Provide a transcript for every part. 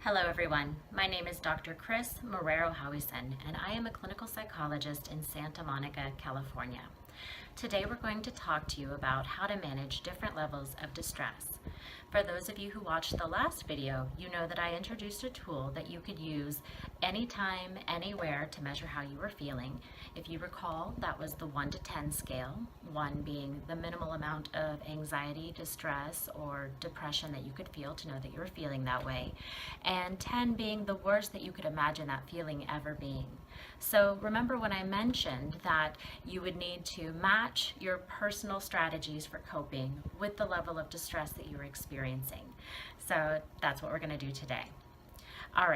Hello everyone, my name is Dr. Chris Marrero-Howison and I am a clinical psychologist in Santa Monica, California. Today we're going to talk to you about how to manage different levels of distress. For those of you who watched the last video, you know that I introduced a tool that you could use anytime, anywhere to measure how you were feeling. If you recall, that was the 1 to 10 scale, 1 being the minimal amount of anxiety, distress, or depression that you could feel to know that you were feeling that way, and 10 being the worst that you could imagine that feeling ever being. So remember when I mentioned that you would need to match your personal strategies for coping with the level of distress that you're experiencing. So that's what we're going to do today. All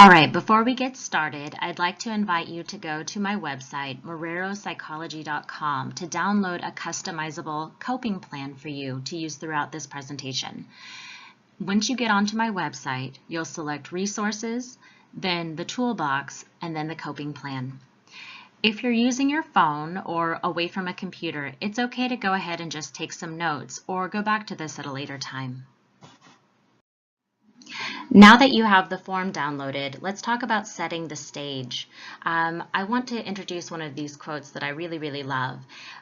right, before we get started, I'd like to invite you to go to my website, marreropsychology.com, to download a customizable coping plan for you to use throughout this presentation. Once you get onto my website, you'll select Resources, then the Toolbox, and then the Coping Plan. If you're using your phone or away from a computer, it's okay to go ahead and just take some notes or go back to this at a later time. Now that you have the form downloaded, let's talk about setting the stage. I want to introduce one of these quotes that I really love.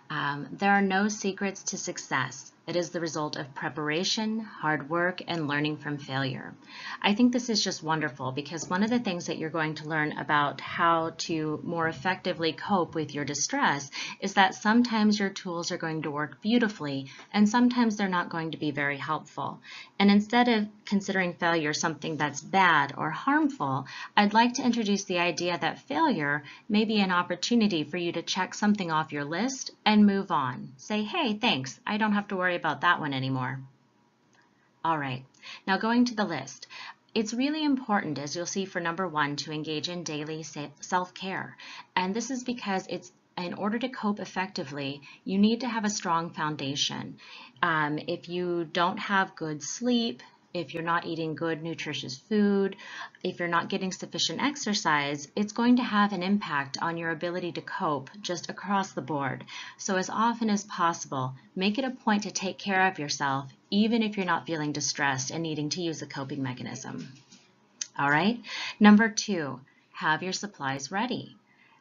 There are no secrets to success. It is the result of preparation, hard work, and learning from failure. I think this is just wonderful because one of the things that you're going to learn about how to more effectively cope with your distress is that sometimes your tools are going to work beautifully and sometimes they're not going to be very helpful. And instead of considering failure something that's bad or harmful, I'd like to introduce the idea that failure may be an opportunity for you to check something off your list and move on. Say, hey, thanks, I don't have to worry about that one anymore. All right, now going to the list. It's really important, as you'll see for number 1, to engage in daily self-care. And this is because in order to cope effectively, you need to have a strong foundation. If you don't have good sleep, if you're not eating good, nutritious food, if you're not getting sufficient exercise, it's going to have an impact on your ability to cope just across the board. So as often as possible, make it a point to take care of yourself, even if you're not feeling distressed and needing to use a coping mechanism. All right, number 2, have your supplies ready.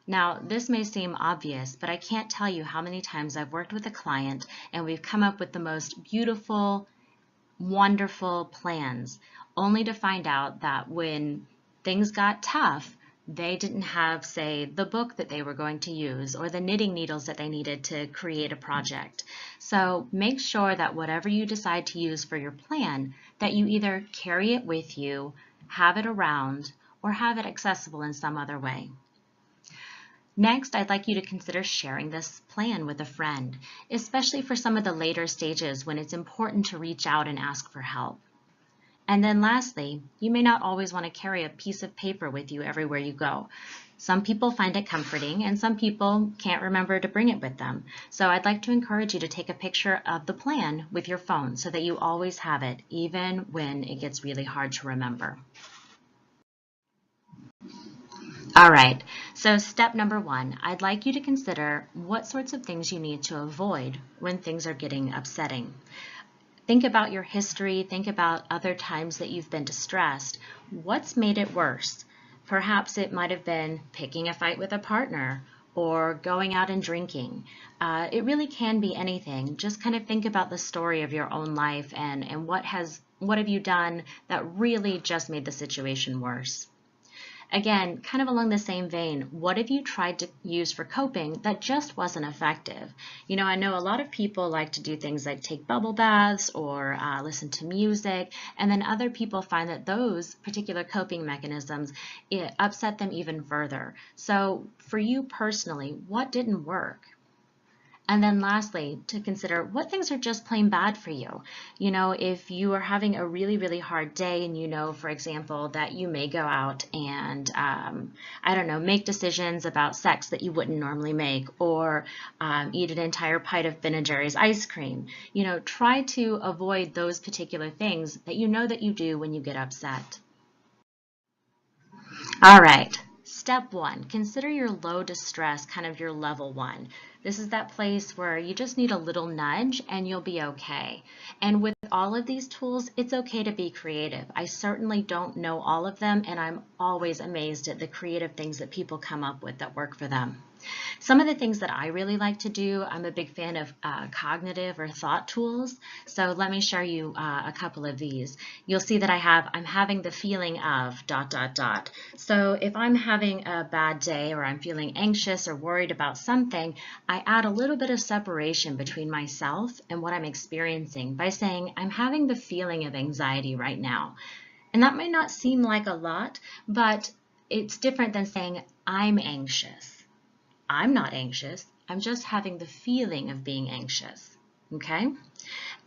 Now, this may seem obvious, but I can't tell you how many times I've worked with a client and we've come up with the most beautiful, wonderful plans, only to find out that when things got tough, they didn't have, say, the book that they were going to use or the knitting needles that they needed to create a project. So make sure that whatever you decide to use for your plan, that you either carry it with you, have it around, or have it accessible in some other way. Next, I'd like you to consider sharing this plan with a friend, especially for some of the later stages when it's important to reach out and ask for help. And then lastly, you may not always want to carry a piece of paper with you everywhere you go. Some people find it comforting and some people can't remember to bring it with them. So I'd like to encourage you to take a picture of the plan with your phone so that you always have it, even when it gets really hard to remember. All right, so step number 1, I'd like you to consider what sorts of things you need to avoid when things are getting upsetting. Think about your history, think about other times that you've been distressed. What's made it worse? Perhaps it might have been picking a fight with a partner or going out and drinking. It really can be anything. Just kind of think about the story of your own life and what have you done that really just made the situation worse. Again, kind of along the same vein, what have you tried to use for coping that just wasn't effective? You know, I know a lot of people like to do things like take bubble baths or listen to music, and then other people find that those particular coping mechanisms upset them even further. So for you personally, what didn't work? And then lastly, to consider what things are just plain bad for you. You know, if you are having a really hard day and you know, for example, that you may go out and, I don't know, make decisions about sex that you wouldn't normally make or eat an entire pint of Ben & Jerry's ice cream. You know, try to avoid those particular things that you know that you do when you get upset. All right. Step 1, consider your low distress kind of your level 1. This is that place where you just need a little nudge and you'll be okay. And with all of these tools, it's okay to be creative. I certainly don't know all of them, and I'm always amazed at the creative things that people come up with that work for them. Some of the things that I really like to do, I'm a big fan of cognitive or thought tools. So let me show you a couple of these. You'll see that I'm having the feeling of ... So if I'm having a bad day or I'm feeling anxious or worried about something, I add a little bit of separation between myself and what I'm experiencing by saying, I'm having the feeling of anxiety right now. And that might not seem like a lot, but it's different than saying, I'm anxious. I'm not anxious. I'm just having the feeling of being anxious. Okay?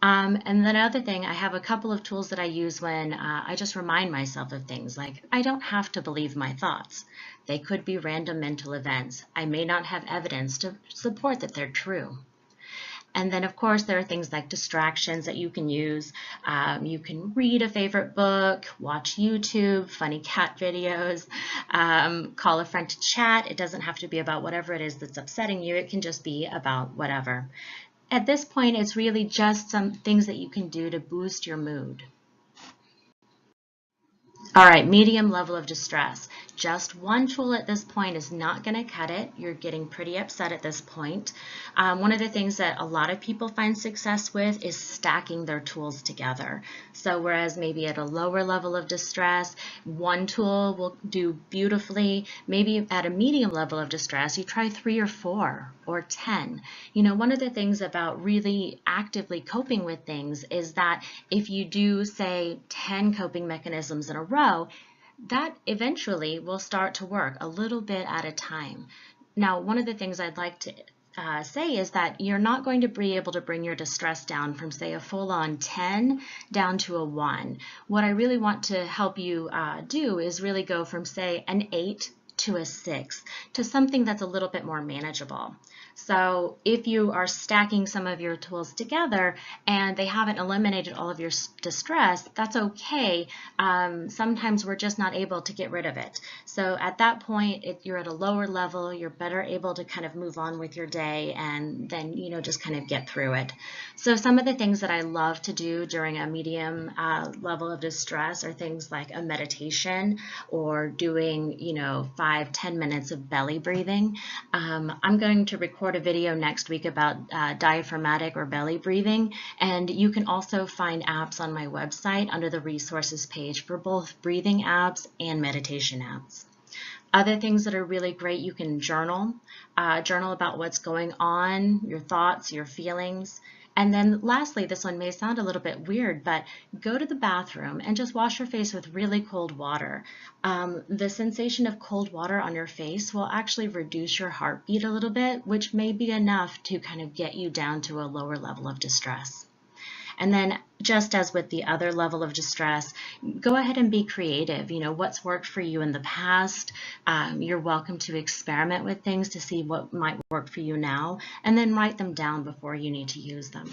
And then another thing, I have a couple of tools that I use when I just remind myself of things, like I don't have to believe my thoughts. They could be random mental events. I may not have evidence to support that they're true. And then, of course, there are things like distractions that you can use. You can read a favorite book, watch YouTube, funny cat videos, call a friend to chat. It doesn't have to be about whatever it is that's upsetting you. It can just be about whatever. At this point, it's really just some things that you can do to boost your mood. All right, medium level of distress. Just one tool at this point is not going to cut it. You're getting pretty upset at this point. One of the things that a lot of people find success with is stacking their tools together. So whereas maybe at a lower level of distress, one tool will do beautifully, maybe at a medium level of distress, you try 3 or 4 or 10. You know, one of the things about really actively coping with things is that if you do, say, 10 coping mechanisms in a row, that eventually will start to work a little bit at a time. Now, one of the things I'd like to say is that you're not going to be able to bring your distress down from, say, a full-on 10 down to a 1. What I really want to help you do is really go from, say, an 8 to a 6 to something that's a little bit more manageable. So if you are stacking some of your tools together and they haven't eliminated all of your distress, that's okay. Sometimes we're just not able to get rid of it. So at that point, you're at a lower level, you're better able to kind of move on with your day and then, you know, just kind of get through it. So some of the things that I love to do during a medium level of distress are things like a meditation or doing, you know, 5-10 minutes of belly breathing. I'm going to record a video next week about diaphragmatic or belly breathing, and you can also find apps on my website under the resources page for both breathing apps and meditation apps. Other things that are really great, you can journal about what's going on, your thoughts, your feelings. And then lastly, this one may sound a little bit weird, but go to the bathroom and just wash your face with really cold water. The sensation of cold water on your face will actually reduce your heartbeat a little bit, which may be enough to kind of get you down to a lower level of distress. And then just as with the other level of distress, go ahead and be creative. You know, what's worked for you in the past. You're welcome to experiment with things to see what might work for you now, and then write them down before you need to use them.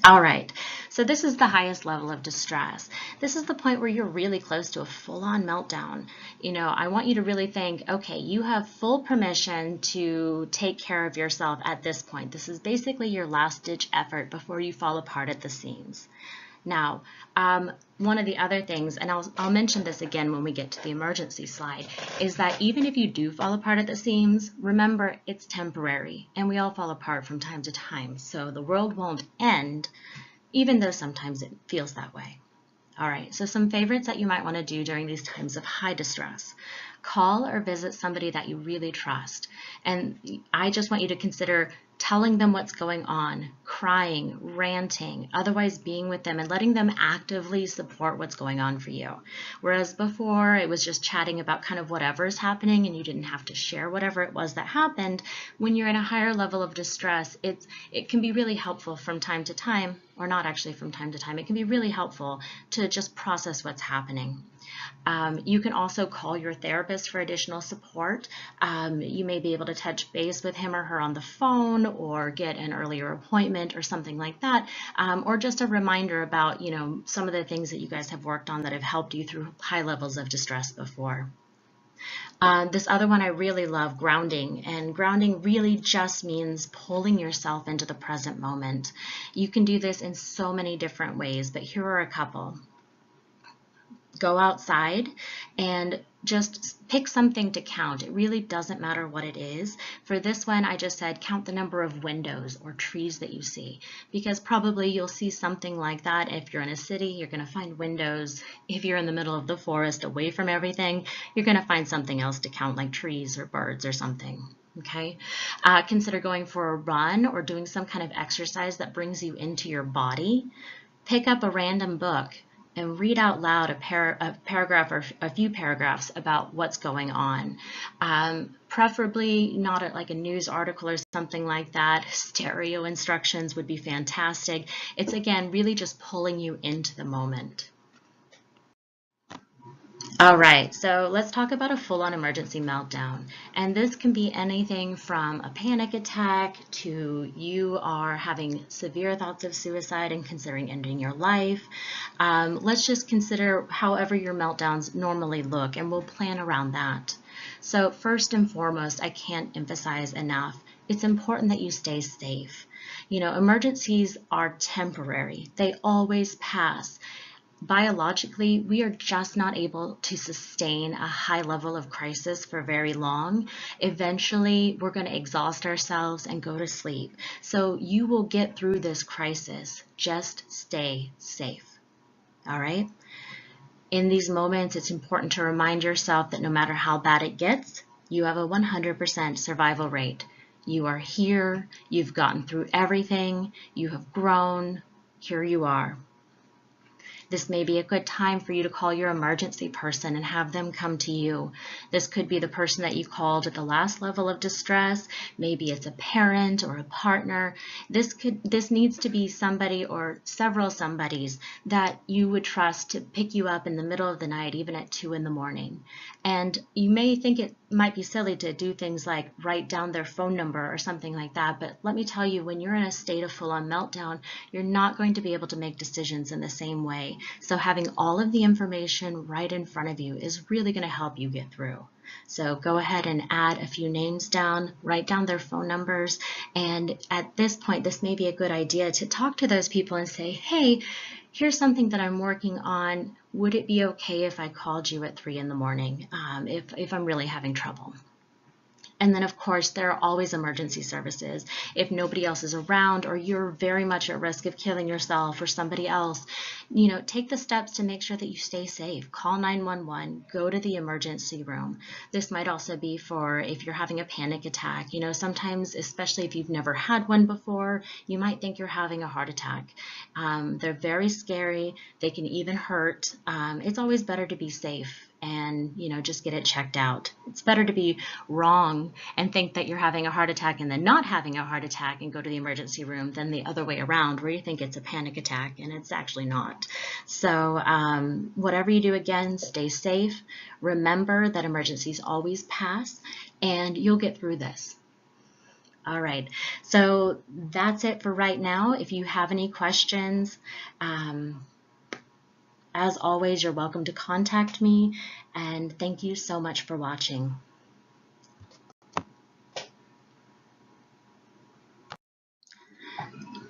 All right, so this is the highest level of distress. This is the point where you're really close to a full-on meltdown. You know, I want you to really think, okay, you have full permission to take care of yourself at this point. This is basically your last-ditch effort before you fall apart at the seams. Now, one of the other things, and I'll mention this again when we get to the emergency slide, is that even if you do fall apart at the seams, remember it's temporary, and we all fall apart from time to time. So the world won't end, even though sometimes it feels that way. All right, so some favorites that you might want to do during these times of high distress. Call or visit somebody that you really trust. And I just want you to consider telling them what's going on, crying, ranting, otherwise being with them and letting them actively support what's going on for you. Whereas before it was just chatting about kind of whatever's happening and you didn't have to share whatever it was that happened. When you're in a higher level of distress, it can be really helpful from time to time, or not actually from time to time, it can be really helpful to just process what's happening. You can also call your therapist for additional support. You may be able to touch base with him or her on the phone or get an earlier appointment or something like that, or just a reminder about, you know, some of the things that you guys have worked on that have helped you through high levels of distress before. This other one I really love, grounding. And grounding really just means pulling yourself into the present moment. You can do this in so many different ways, but here are a couple. Go outside and just pick something to count. It really doesn't matter what it is. For this one, I just said count the number of windows or trees that you see, because probably you'll see something like that. If you're in a city, you're going to find windows. If you're in the middle of the forest away from everything, you're going to find something else to count, like trees or birds or something. Okay, consider going for a run or doing some kind of exercise that brings you into your body. Pick up a random book and read out loud a paragraph or a few paragraphs about what's going on. Preferably not like a news article or something like that. Stereo instructions would be fantastic. It's, again, really just pulling you into the moment. All right, so let's talk about a full-on emergency meltdown. And this can be anything from a panic attack to you are having severe thoughts of suicide and considering ending your life. Let's just consider however your meltdowns normally look, and we'll plan around that. So first and foremost, I can't emphasize enough, it's important that you stay safe. You know, emergencies are temporary. They always pass. Biologically, we are just not able to sustain a high level of crisis for very long. Eventually, we're going to exhaust ourselves and go to sleep. So you will get through this crisis. Just stay safe. All right? In these moments, it's important to remind yourself that no matter how bad it gets, you have a 100% survival rate. You are here. You've gotten through everything. You have grown. Here you are. This may be a good time for you to call your emergency person and have them come to you. This could be the person that you called at the last level of distress. Maybe it's a parent or a partner. This needs to be somebody or several somebodies that you would trust to pick you up in the middle of the night, even at 2 in the morning. And you may think it might be silly to do things like write down their phone number or something like that, but let me tell you, when you're in a state of full-on meltdown, you're not going to be able to make decisions in the same way. So having all of the information right in front of you is really going to help you get through. So go ahead and add a few names down, write down their phone numbers, and at this point, this may be a good idea to talk to those people and say, hey, here's something that I'm working on. Would it be okay if I called you at 3 in the morning if I'm really having trouble? And then, of course, there are always emergency services. If nobody else is around or you're very much at risk of killing yourself or somebody else, you know, take the steps to make sure that you stay safe. Call 911, go to the emergency room. This might also be for if you're having a panic attack. You know, sometimes, especially if you've never had one before, you might think you're having a heart attack. They're very scary. They can even hurt. It's always better to be safe and, you know, just get it checked out. It's better to be wrong and think that you're having a heart attack and then not having a heart attack and go to the emergency room than the other way around, where you think it's a panic attack and it's actually not. So whatever you do, again, stay safe. Remember that emergencies always pass and you'll get through this. All right, so that's it for right now. If you have any questions, as always, you're welcome to contact me, and thank you so much for watching.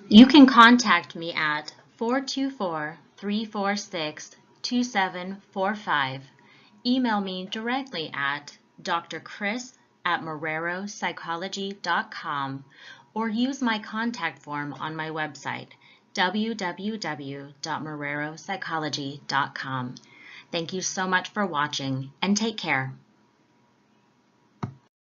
You can contact me at 424-346-2745. Email me directly at drchris@marreropsychology.com or use my contact form on my website, www.marreropsychology.com. Thank you so much for watching, and take care.